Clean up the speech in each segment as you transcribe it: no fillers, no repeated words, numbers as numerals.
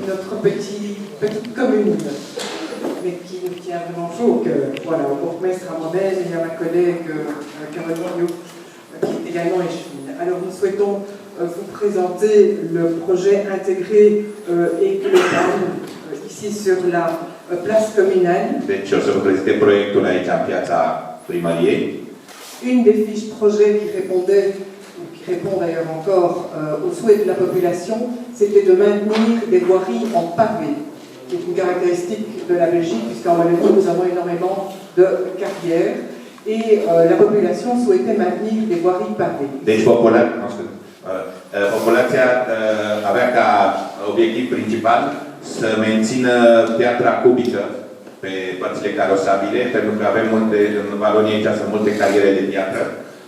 notre petite commune, mais qui nous tient vraiment chaud au cœur. Voilà, au bourgmestre à moi-même et à ma collègue Caroline Youk, qui est également échevine. Alors nous souhaitons vous présenter le projet intégré et global ici sur la place communale. Deci o să vă prezinte proiectul aici în piața primăriei. Une des fiches projet qui répondait, ou qui répond d'ailleurs encore aux souhaits de la population, c'était de maintenir des voiries en pavé, qui est une caractéristique de la Belgique, puisqu'en Wallonie nous avons énormément de carrières, et la population souhaitait maintenir des voiries pavées. Deci populația avea ca obiectiv principal să mențină piatra cubică pe părțile carosabile, pentru că avem multe, în Valonia aici sunt multe cariere de piatră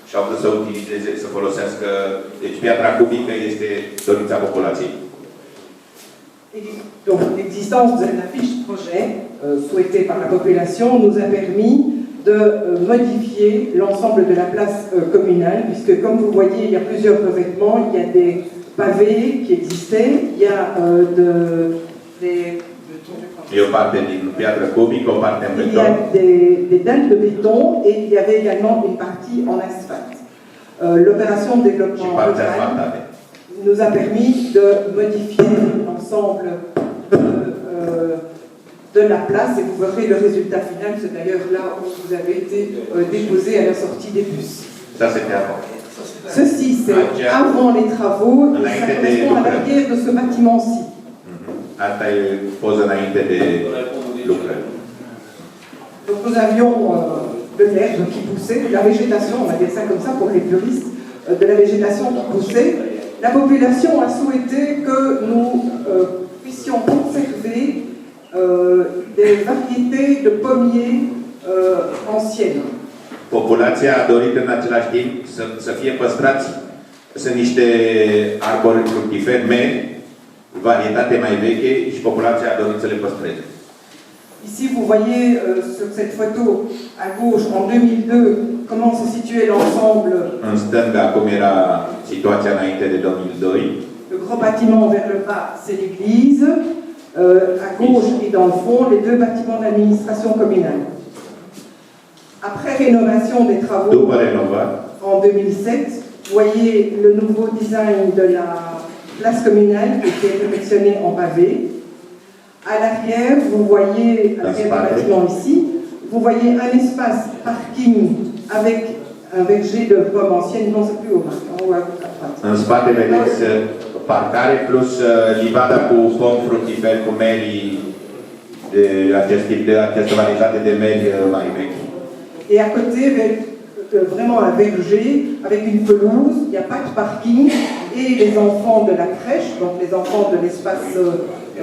și au vrut să utilizeze, să folosească, deci piatra cubică este dorința populației. Donc l'existence de la fiche projet souhaitée par la population nous a permis de modifier l'ensemble de la place communale, puisque comme vous voyez, il y a plusieurs revêtements, il y a des pavés qui existaient, il y a Il y a des dalles de béton et il y avait également une partie en asphalte. L'opération de développement local nous a permis de modifier l'ensemble de la place et vous verrez le résultat final, c'est d'ailleurs là où vous avez été déposé à la sortie des bus. Ça c'était avant. Ceci c'est avant les travaux et ça correspond à l'arrière de ce bâtiment-ci. Asta e poză înainte de lucrări. Donc nous avions de l'herbe qui poussait, de la végétation, on va dire ça comme ça pour les puristes, de la végétation qui poussait. La population a souhaité que nous puissions conserver des variétés de pommiers anciennes. Populația a dorit în același timp să fie păstrați, sunt niște arbori fructiferi mari, varietate mai veche și populația a dorit să le păstreze. Ici, vous voyez sur cette photo à gauche, en 2002, comment se situait l'ensemble. În stânga, cum era situația înainte de 2002. Le gros bâtiment vers le bas, c'est l'église. À gauche et dans le fond, les deux bâtiments d'administration communale. Après rénovation des travaux en 2007, vous voyez le nouveau design de la place communale qui était perfectionnée en pavé. À l'arrière, vous voyez, à l'arrière du bâtiment ici, vous voyez un espace parking avec un verger de pommes anciennes, non c'est plus haut, en haut à droite. În spate vedeți parcare plus livada cu pom fructiferi, cu meri de acest tip de această varietate de meri mai vechi. Et à côté, vraiment un verger avec une pelouse, il n'y a pas de parking et les enfants de la crèche, donc les enfants de l'espace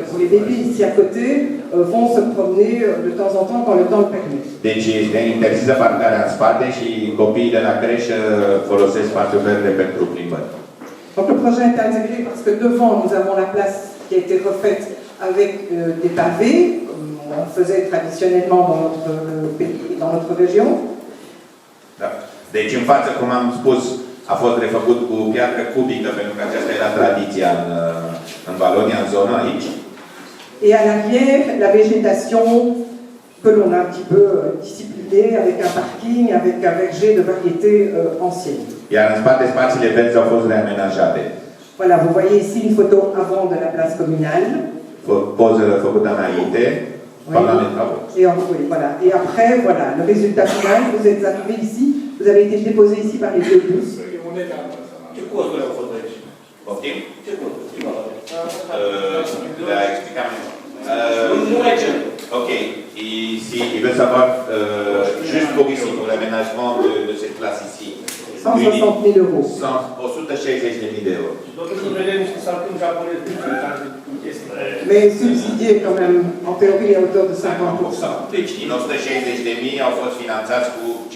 pour les bébés ici à côté, vont se promener de temps en temps quand le temps le permet. Deci este interzisă parcarea în spate și copiii de la creșă folosesc spațiul verde pentru plimbări. Donc le projet est intégré parce que devant nous avons la place qui a été refaite avec des pavés, comme on faisait traditionnellement dans notre pays et dans notre région. Da. Deci în față, cum am spus, a fost refăcut cu piatră cubică, pentru că aceasta era tradiția în Valonia, în zona aici. Et à l'arrière, la végétation que l'on a un petit peu disciplinée avec un parking, avec un verger de variétés anciennes. Iar în spate, spațiile verzi au fost reamenajate. Voilà, vous voyez ici une photo avant de la place communale. Poză făcută înainte, pendant les travaux. Oui, voilà. Et après, voilà, le résultat final, vous êtes arrivé ici, vous avez été déposé ici par les deux bus. Poftim? La explicat Ok. Ici, il veut savoir juste pour ici, pour l'aménagement de cette place ici. 160 000 euros. 160.000 de euro. Mais subsidié quand même, en théorie, à hauteur de 50%. Deci, din 160.000 au fost finanțați cu 50%.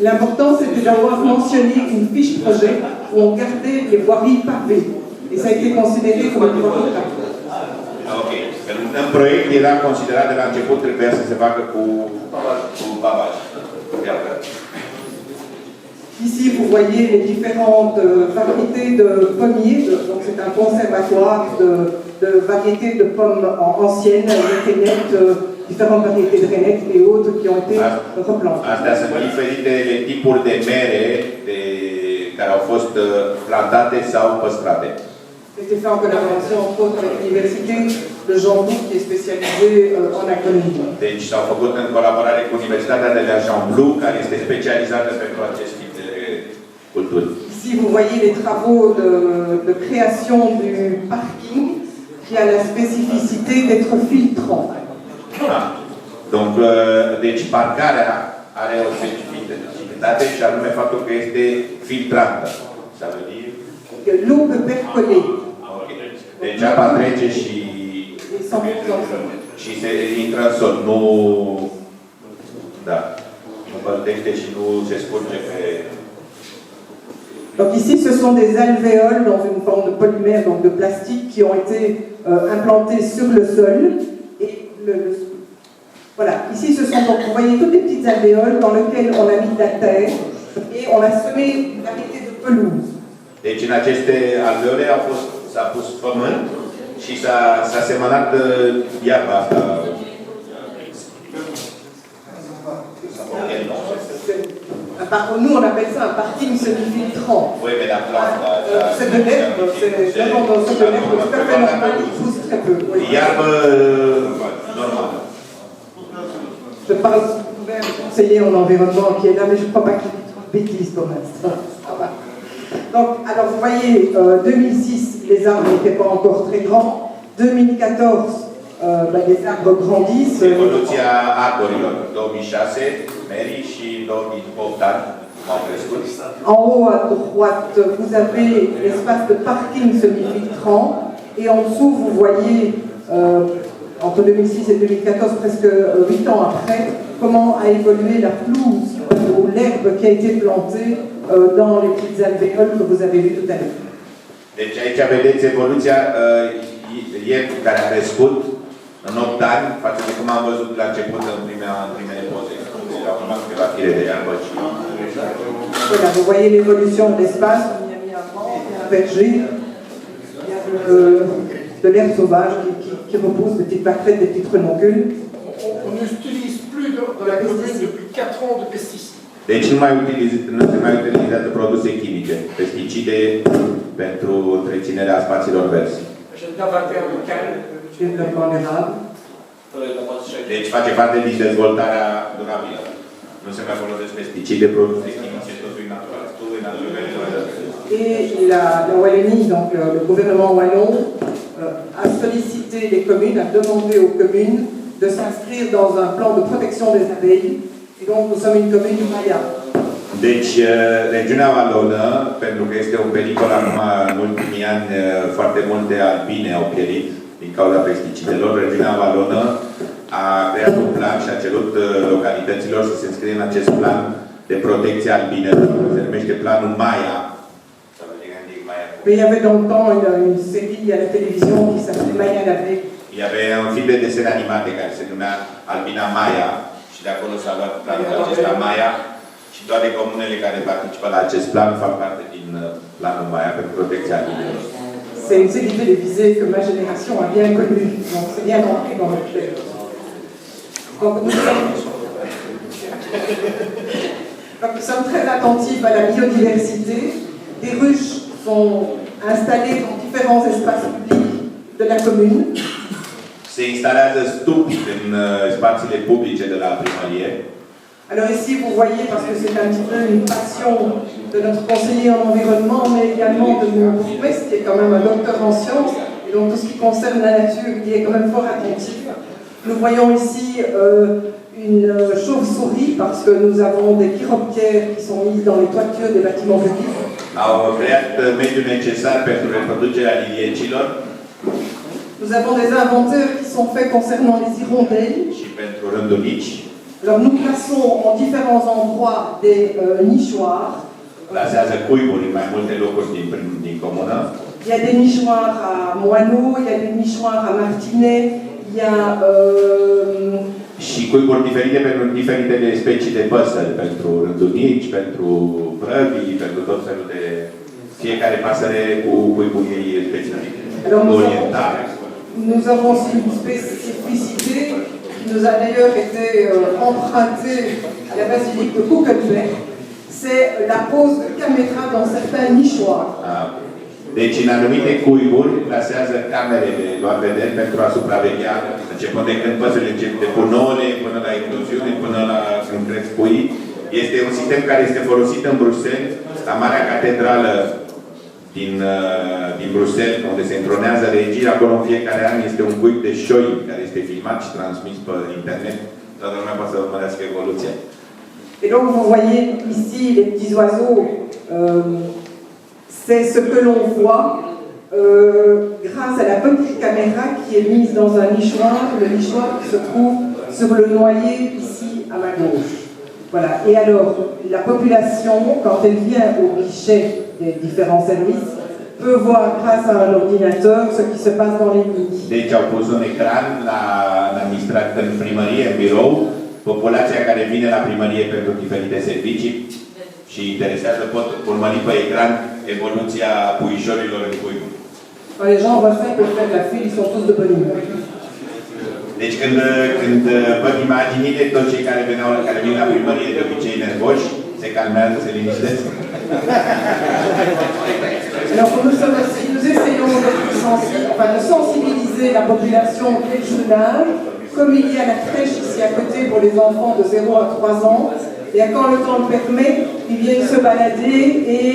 L'important, c'était d'avoir mentionné une fiche projet où on gardait les voiries pavées. Et ça a été considéré comme une voirie pavée. Ok. În proiect era considerat de la început trebuia să se facă cu pavaj. Ici, vous voyez les différentes variétés de pommiers. Donc, c'est un conservatoire de variétés de pommes anciennes, de rainettes, différentes variétés de rainettes et autres qui ont été replantées. Astea sunt diferitele tipuri de mere care au fost plantate sau păstrate. C'était fait en collaboration entre autres avec l'université de Jambou qui est spécialisée en agronomie. Deci s-au făcut în colaborare cu Universitatea de la Jambou, care este specializată pentru acest tip de culturi. Ici, vous voyez les travaux de création du parking qui a la spécificité d'être filtrant. Da. Donc, deci parcarea are o specificitate și anume faptul că este filtrată. Ça veut dire Que l'eau peut percoler. Deci apa trece și se intră în sol, nu băltește și nu se scurge pe... Donc ici, ce sont des alvéoles dans une forme de polymère, donc de plastique, qui ont été implantés sur le sol. Et voilà, ici, ce sont donc, vous voyez, toutes des petites alvéoles dans lesquelles on a mis de la terre et on a semé une variété de pelouse. Deci în aceste alveole s-a pus pământ și s-a semănat iarba asta. Nous, on appelle ça un parking semi-filtrant. Oui, mais la plante, c'est de l'herbe, c'est vraiment dans ce de l'herbe tout à fait normal, il pousse très peu. Oui. Iarbă normală. Je parle d'un conseiller en environnement qui est là, mais je ne crois pas qu'il ait trop de bêtises pour l'instant. Donc, alors vous voyez, 2006, les arbres n'étaient pas encore très grands. 2014, les arbres grandissent. Evoluția arborilor. 2006, merii și 2008 ani au crescut. En haut à droite, vous avez l'espace de parking semi-filtrant. Et en dessous, vous voyez, entre 2006 et 2014, presque 8 ans après, comment a évolué la pelouse ou l'herbe qui a été plantée dans les petites alvéoles que vous avez vues tout à l'heure. Deci aici vedeți evoluția ierbii care a crescut în 8 ani față de cum am văzut la început în primele poze. Erau numai câteva fire de iarbă și... Voilà, vous voyez l'évolution de l'espace, on y a mis un banc, un verger, il y a de l'herbe sauvage qui repousse, des petites pâquerettes, des petites renoncules. On n'utilise plus dans la commune depuis 4 ans de pesticides. Deci nu se mai utilizează produse chimice, pesticide pentru întreținerea spațiilor verzi. Deci face parte din dezvoltarea durabilă. Nu se mai folosesc pesticide, produse chimice, totul e natural. Et la Wallonie, donc le gouvernement wallon, a sollicité les communes, a demandé aux communes de s'inscrire dans un plan de protection des abeilles. Et donc nous sommes une commune Maya. Deci, regiunea Valonă, pentru că este un pericol acum în ultimii ani, foarte multe albine au pierit din cauza pesticidelor. Regiunea Valonă a creat un plan și a cerut localităților să se înscrie în acest plan de protecție albinelor. Se numește planul Maya. Mais il y avait dans le temps une série à la télévision qui s'appelait Maya l'abeille. Il y avait un film de desene animate care se numea Albina Maya și de acolo s-a luat planul acesta Maya și toate comunele care participă la acest plan fac parte din planul Maya pentru protecția albinelor. C'est une série télévisée que ma génération a bien connue, donc c'est bien ancré dans notre tête. Donc nous sommes très attentifs à la biodiversité. Des ruches sont installées dans différents espaces publics de la commune. Se instalează stupi în spațiile publice de la primărie. Alors ici, vous voyez, parce que c'est un petit peu une passion de notre conseiller en environnement, mais également de mon bourgmestre, qui est quand même un docteur en sciences, et donc tout ce qui concerne la nature, il est quand même fort attentif. Nous voyons ici une chauve-souris, parce que nous avons des chiroptières qui sont mises dans les toitures des bâtiments publics. Au creat mediul necesar pentru reproducerea liliecilor. Nous avons des inventaires qui sont faits concernant les hirondelles. Și pentru rândulici. Alors nous plaçons en différents endroits des nichoirs. Plasează cuiburi în mai multe locuri din comună. Il y a des nichoirs à Moineau, il y a des nichoirs à Martinet, il y a și cuiburi diferite pentru diferitele specii de păsări, pentru rândunici, pentru vrăbii, pentru tot felul de fiecare pasăre cu cuibul ei specific, orientale. Nous avons aussi une spécificité qui nous a d'ailleurs été empruntée à la basilique de Kuckelberg, c'est la pose de caméra dans certains nichoirs. Deci, în anumite cuiburi, plasează camere de luat vederi pentru a supraveghea, începând de când păsările încep de pun ouăle, până la ecloziune, până la când cresc puii. Este un sistem care este folosit în Bruxelles, la Marea Catedrală din Bruxelles, unde se întronează regia. Acolo în fiecare an este un cuib de șoi care este filmat și transmis pe internet. Toată lumea poate să urmărească evoluția. Et donc vous voyez ici les petits oiseaux, c'est ce que l'on voit grâce à la petite caméra qui est mise dans un nichoir, le nichoir qui se trouve sur le noyer ici à ma gauche. Voilà. Et alors, la population, quand elle vient au guichet des différents services, peut voir grâce à un ordinateur ce qui se passe dans les nids. Deci au pus un ecran la administrație în primărie, în birou, populația care vine la primărie pentru diferite servicii și interesează pot urmări pe ecran evoluția puișorilor în cuiburi. Les gens voient ça, ils peuvent faire la file, ils sont tous de bonne humeur. Deci când văd imaginile, toți cei care vin la primărie de obicei nervoși, se calmează, se liniștesc. Alors nous sommes aussi, nous essayons de sensibiliser la population dès le jeune âge, comme il y a la crèche ici à côté pour les enfants de 0 à 3 ans. Et quand le temps le permet, ils viennent se balader et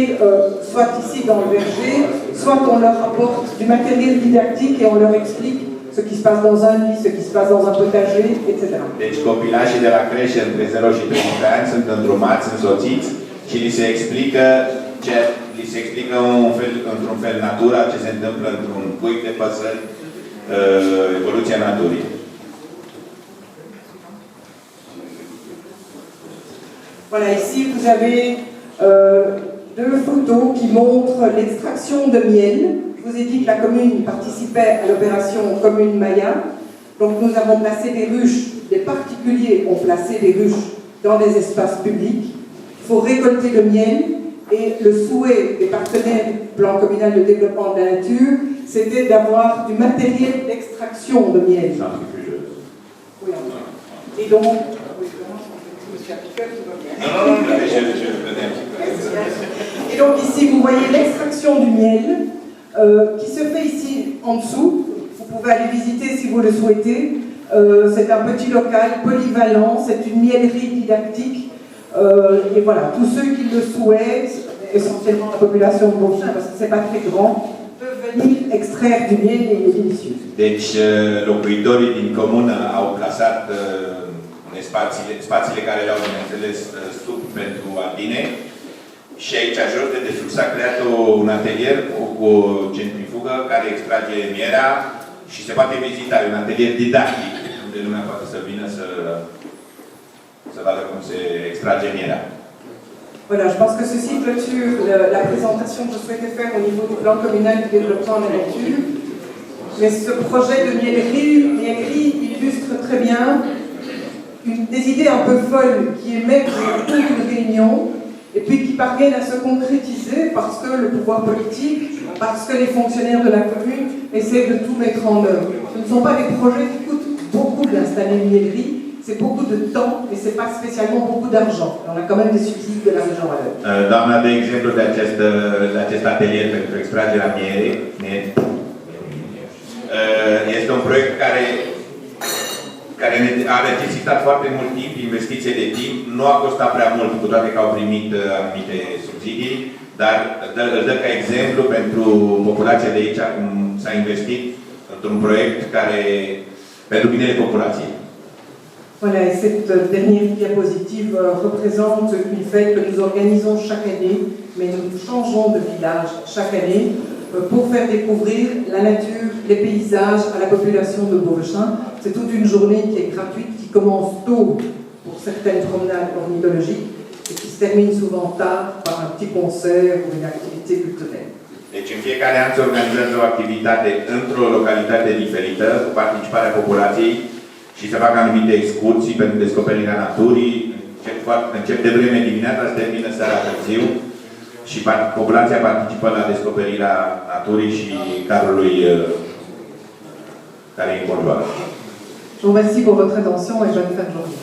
soit ici dans le verger, soit on leur apporte du matériel didactique et on leur explique ce qui se passe dans un lit, ce qui se passe dans un potager, etc. Deci copilașii de la creșe între 0 și 13 ani sunt îndrumați, însoțiți și li se explică într-un fel natura, ce se întâmplă într-un cuib de păsări, evoluția naturii. Voilà, ici vous avez deux photos qui montrent l'extraction de miel. Je vous ai dit que la commune participait à l'opération Commune Maya. Donc nous avons placé des ruches, des particuliers ont placé des ruches dans des espaces publics. Il faut récolter le miel et le souhait des partenaires du plan communal de développement de la nature, c'était d'avoir du matériel d'extraction de miel. Oui, et donc, et donc ici vous voyez l'extraction du miel qui se fait ici en dessous. Vous pouvez aller visiter si vous le souhaitez. C'est un petit local polyvalent, c'est une miellerie didactique. Et voilà, tous ceux qui le souhaitent, essentiellement la population de Beauchamp, parce que c'est pas très grand, peuvent venir extraire du miel et il est délicieux. Deci locuitorii din comună au plasat spațiile care le-au, bineînțeles, sub pentru albine. Și aici, jos de desubt, s-a creat un atelier cu o centrifugă care extrage mierea și se poate vizita. Un atelier didactic, unde lumea poate să vină să vadă cum se extrage mierea. Voilà, je pense que ceci clôture la présentation que je souhaitais faire au niveau du plan communal du développement de la nature. Mais ce projet de miellerie illustre très bien des idées un peu folles qui émergent dans une réunion et puis qui parviennent à se concrétiser parce que le pouvoir politique, parce que les fonctionnaires de la commune essaient de tout mettre en œuvre. Ce ne sont pas des projets qui coûtent beaucoup d'installer une miellerie, c'est beaucoup de temps et c'est pas spécialement beaucoup d'argent. On a quand même des subsides de la région Wallonne. Doamna, de exemplu de acest atelier pentru extragerea mierii, este un proiect care a necesitat foarte mult timp, investiție de timp, nu a costat prea mult, cu toate că au primit anumite subsidii, dar îl dă ca exemplu pentru populația de aici, cum s-a investit într-un proiect care, pentru binele populației. Voilà, et cette dernière diapositive représente une fête que nous organisons chaque année, mais nous changeons de village chaque année pour faire découvrir la nature, les paysages à la population de Beauchamp. C'est toute une journée qui est gratuite, qui commence tôt pour certaines promenades ornithologiques et qui se termine souvent tard par un petit concert ou une activité culturelle. Deci în fiecare an se organizează o activitate într-o localitate diferită, cu participarea populației și se fac anumite excurții pentru descoperirea naturii. Încep de vreme dimineața, se termină seara târziu și populația participă la descoperirea naturii și cadrului care îi înconjoară. Je vous remercie pour votre attention et bonne fin de journée.